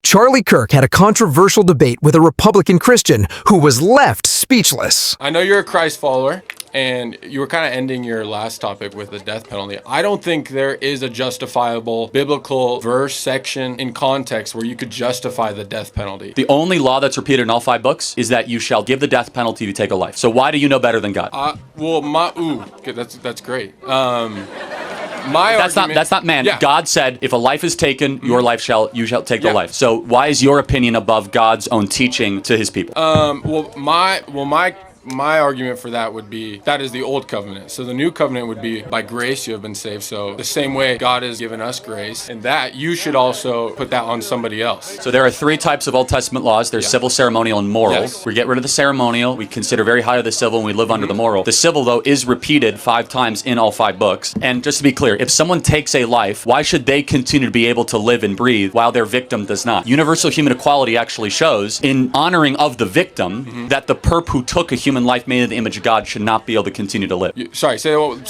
Charlie Kirk had a controversial debate with a Republican Christian who was left speechless. I know you're a Christ follower, and you were kind of ending your last topic with the death penalty. I don't think there is a justifiable biblical verse, section, in context where you could justify the death penalty. The only law that's repeated in all 5 books is that you shall give the death penalty to take a life. So why do you know better than God? Okay, that's great. That's not man. Yeah. God said, if a life is taken, you shall take the life. So why is your opinion above God's own teaching to his people? My argument for that would be that is the old covenant. So the new covenant would be by grace you have been saved. So the same way God has given us grace, and that you should also put that on somebody else. So there are 3 types of Old Testament laws. There's civil, ceremonial, and moral. Yes. We get rid of the ceremonial. We consider very high of the civil, and we live under the moral. The civil, though, is repeated 5 times in all 5 books. And just to be clear, if someone takes a life, why should they continue to be able to live and breathe while their victim does not? Universal human equality actually shows, in honoring of the victim, that the perp who took a human life made in the image of God should not be able to continue to live.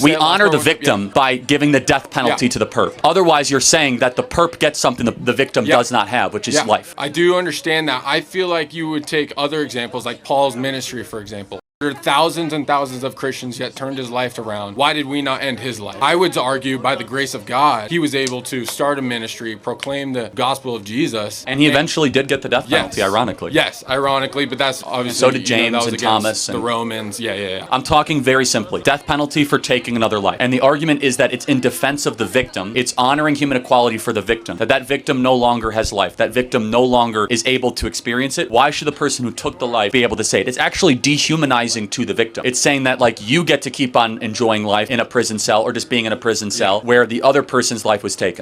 We honor the victim by giving the death penalty to the perp. Otherwise, you're saying that the perp gets something the victim does not have, which is life. I do understand that. I feel like you would take other examples, like Paul's ministry, for example. There are thousands and thousands of Christians yet turned his life around. Why did we not end his life? I would argue by the grace of God, he was able to start a ministry, proclaim the gospel of Jesus. And he eventually did get the death penalty, ironically. Yes, ironically, but that's obviously... So did James and Thomas. The Romans, yeah. I'm talking very simply. Death penalty for taking another life. And the argument is that it's in defense of the victim. It's honoring human equality for the victim. That victim no longer has life. That victim no longer is able to experience it. Why should the person who took the life be able to say it? It's actually dehumanizing to the victim. It's saying that, like, you get to keep on enjoying life in a prison cell or just being in a prison cell where the other person's life was taken.